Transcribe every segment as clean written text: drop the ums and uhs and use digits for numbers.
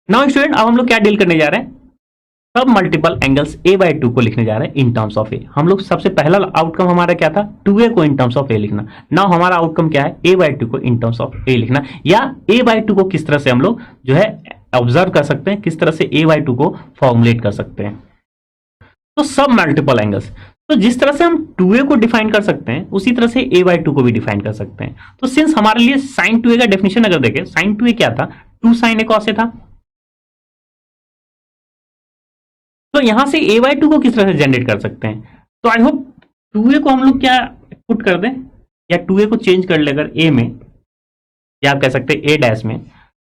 Now student अब हम लोग क्या डील करने जा रहे हैं, सब मल्टीपल एंगल्स a/2 को लिखने जा रहे हैं इन टर्म्स ऑफ ए। हम लोग सबसे पहला आउटकम हमारा क्या था, 2a को इन टर्म्स ऑफ ए लिखना। नाउ हमारा आउटकम क्या है, a/2 को इन टर्म्स ऑफ ए लिखना, या a/2 को किस तरह से हम लोग जो है ऑब्जर्व कर सकते हैं, किस तरह से a/2 को फॉर्मुलेट कर सकते हैं। तो सब मल्टीपल एंगल्स, तो जिस तरह से हम 2a को डिफाइन कर सकते हैं उसी तरह से a/2 को भी डिफाइन कर सकते हैं। तो सिंस हमारे लिए sin 2a का डेफिनेशन अगर देखें, sin 2a क्या था, 2 sin a cos a था। तो यहां से a/2 को किस तरह से जनरेट कर सकते हैं, तो आई होप 2a को हम लोग क्या पुट कर दें, या 2a को चेंज कर ले अगर a में, या आप कह सकते हैं a डैश में,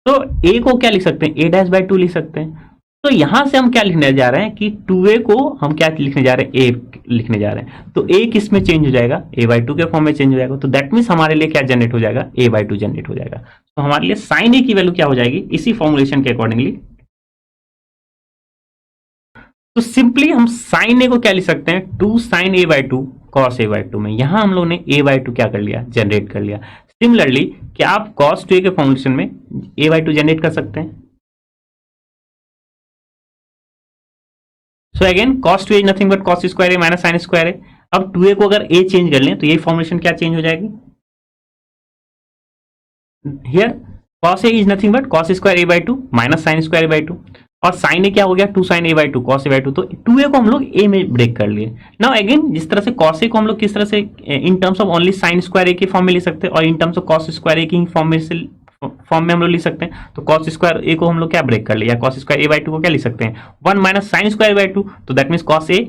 तो a को क्या लिख सकते हैं, a'/2 लिख सकते हैं। तो यहां से हम क्या लिखने जा रहे हैं कि 2a को हम क्या लिखने जा रहे हैं, a लिखने जा रहे हैं। तो a किस में चेंज हो जाएगा, a/2 के फॉर्म में चेंज हो जाएगा। तो दैट मीन्स हमारे लिए क्या जनरेट हो जाएगा, a/2 जनरेट हो जाएगा। तो हमारे लिए sin a की वैल्यू क्या हो जाएगी इसी फॉर्मुलेशन के अकॉर्डिंगली। तो सिंपली हम sin a को क्या लिख सकते हैं, 2 sin a/2 cos a/2 में। यहां हम लोग ने a/2 क्या कर लिया, जनरेट कर लिया। सिमिलरली क्या आप cos 2a के फॉर्मुलेशन में a/2 जनरेट कर सकते हैं। So again cos 2a is nothing but cos square a minus sin square a। अब 2a को अगर a चेंज कर लें तो यही फॉर्मुलेशन क्या चेंज हो जाएगी, here cos a is nothing but cos square a/2 minus sin square a/2, और sin a क्या हो गया, 2 sin a/2 cos a/2। तो 2a को हम लोग a में ब्रेक कर लिए। नाउ अगेन जिस तरह से cos a को हम लोग किस तरह से इन terms of only sin square a के फॉर्म में लिख सकते हैं, और इन terms of cos square a की फॉर्म में हम लोग लिख सकते हैं। तो cos स्क्वायर a को हम लोग क्या ब्रेक कर लिया, cos स्क्वायर a/2 को क्या लिख सकते हैं, 1 माइनस sin स्क्वायर a/2। तो that means cos a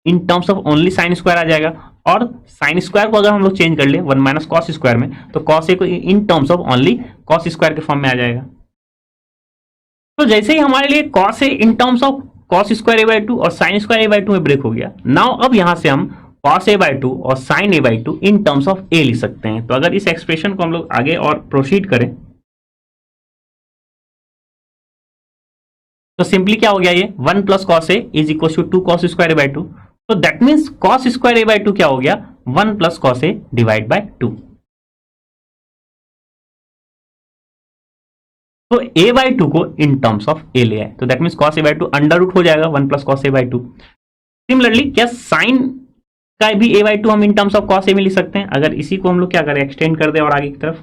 in terms of only sin square आ जाएगा, और sin स्क्वायर को अगर हम लोग चेंज कर ले 1 माइनस cos स्क्वायर में, तो cos a को इन terms of only cos square के फॉर्म में आ जाएगा। तो जैसे ही हमारे लिए cos a in terms of cos square a/2 और sin स्क्वायर a/2 में ब्रेक हो गया। नाउ अब यहां से हम cos a/2 और sin a/2 in terms of a लिख सकते हैं। तो अगर इस एक्सप्रेशन को हम लोग आगे और प्रोसीड करें तो सिंपली क्या हो गया, ये 1 plus cos a is equal to 2 cos square a/2। तो that means cos square a/2 क्या हो गया, 1 plus cos a divide by 2। तो a/2 को इन टर्म्स ऑफ a ले आए, तो that means cos a/2 under root हो जाएगा 1 प्लस cos a/2। सिमिलरली क्या sin का भी a/2 हम in terms of cos a में लिख सकते हैं। अगर इसी को हम लोग क्या करें, एक्सटेंड कर दे और आगे की तरफ,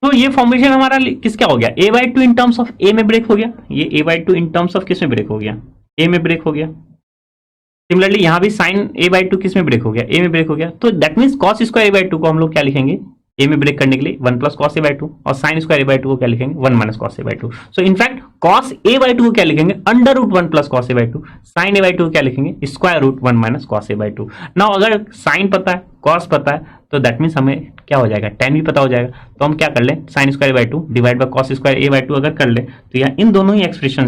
तो ये फॉर्मेशन हमारा किसका हो गया, a/2 in terms of a में ब्रेक हो गया। ये a/2 इन टर्म्स ऑफ किस में ब्रेक हो गया, a में ब्रेक हो गया। सिमिलरली यहां भी sin a/2 किस में ब्रेक हो गया, a में ब्रेक हो गया। तो that means cos square a/2 को हम लोग क्या लिखेंगे, a में ब्रेक करने के लिए 1 प्लस cos a/2, और sin स्क्वायर a/2 को क्या लिखेंगे, 1 minus cos a/2। So in fact cos a/2 को क्या लिखेंगे, under root 1 plus cos a/2। sin a/2 को क्या लिखेंगे, square root 1 minus cos a/2। Now अगर sin पता है, cos पता है, तो दैट मीन्स हमें क्या हो जाएगा, tan भी पता हो जाएगा। तो हम क्या कर लें, sin square a/2 divide by cos square a/2 अगर कर ले, तो यहाँ इन दोनों एक्सप्रेशन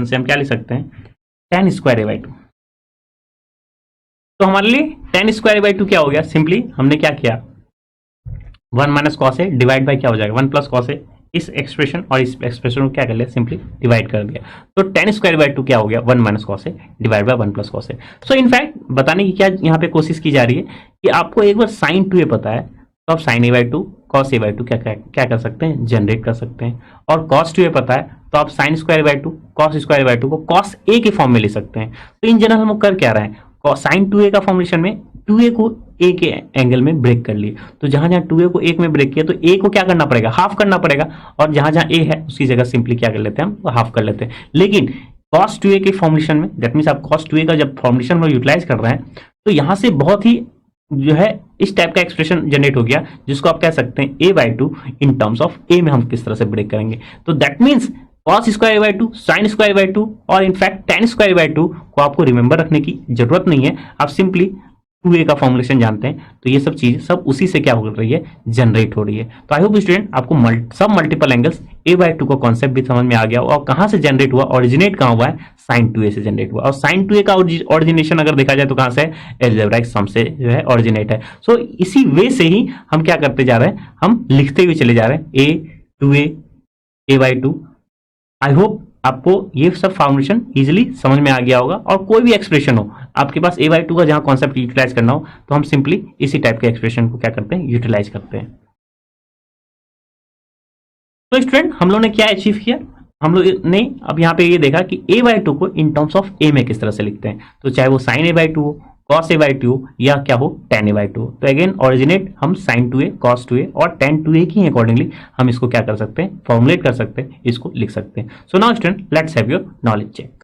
से हम क्या लिख सकते हैं, tan स्क्वायर a/2। तो हमारे लिए tan स्क्वायर a/2 क्या हो गया, सिंपली हमने क्या किया, 1 minus cos a divide by क्या हो जाएगा, 1 प्लस cos a। इस एक्सप्रेशन और इस एक्सप्रेशन को क्या कर लिया, सिंपली डिवाइड कर दिया। तो tan स्क्वायर a/2 क्या हो गया, 1 minus cos a divide by 1 plus cos a। So in fact बताने की क्या यहाँ पे कोशिश की जा रही है कि आपको एक बार sin 2a पता है, तो आप sin a/2 cos a/2 क्या कर सकते हैं, जनरेट कर सकते हैं। और cos 2a पता है, तो आप sin square a/2 cos square a/2 को cos a के फॉर्म में ले सकते हैं। तो इन जनरल हम कर क्या रहे हैं, sin 2a का फॉर्मुलेशन में 2a को a के एंगल में ब्रेक कर लिए। तो जहां जहां 2a को 1 में ब्रेक किया, तो a को क्या करना पड़ेगा, हाफ करना पड़ेगा, और जहां जहां a है उसकी जगह सिंपली क्या कर लेते हैं, हम हाफ कर लेते हैं। लेकिन cos 2a के फॉर्मुलेशन में, दैट मीन्स आप cos 2a का जब फॉर्मुलेशन में यूटिलाइज कर रहे हैं, तो यहां से बहुत ही जो है इस टाइप का एक्सप्रेशन जनरेट हो गया, जिसको आप कह सकते हैं a/2 in terms of a में हम किस तरह से ब्रेक करेंगे। तो that means cos square a/2, sin square a/2 और इनफैक्ट tan स्क्वायर a/2 को आपको रिमेंबर रखने की जरूरत नहीं है। आप सिंपली 2a का फॉर्मुलेशन जानते हैं, तो ये सब चीजें सब उसी से क्या हो रही है, जनरेट हो रही है। तो आई होप स्टूडेंट आपको सब मल्टीपल एंगल्स a/2 का कॉन्सेप्ट भी समझ में आ गया, और कहां से जनरेट हुआ, ओरिजिनेट कहां हुआ है, sin 2a से जनरेट हुआ। और sin 2a का ओरिजिनेशन अगर देखा जाए तो कहां से, एल्जेब्राइक सम से जो है ओरिजिनेट है। सो इसी वे से ही हम क्या करते जा रहे हैं, हम लिखते हुए चले जा रहे हैं a/2a a/2। आई होप आपको ये सब फॉर्मुलेशन इजीली समझ में आ गया होगा, और कोई भी एक्सप्रेशन हो आपके पास a/2 का जहां कॉन्सेप्ट यूटिलाइज करना हो तो हम सिंपली इसी टाइप के एक्सप्रेशन को क्या करते हैं, यूटिलाइज करते हैं। तो स्टूडेंट हम लोग ने क्या अचीव किया, हम लोग ने अब यहाँ पे ये देखा कि a/2 को इन टर्म्स ऑफ a में किस तरह से लिखते हैं, तो चाहे वो sin a/2 हो, cos a/2 हो, या क्या हो tan a/2 हो। तो अगेन ओरिजिनेट हम sin 2a, cos 2a और tan 2a की अकॉर्डिंगली हम इसको क्या कर सकते हैं, फॉर्मुलेट कर सकते हैं, इसको लिख सकते हैं। So now student let's have your knowledge check.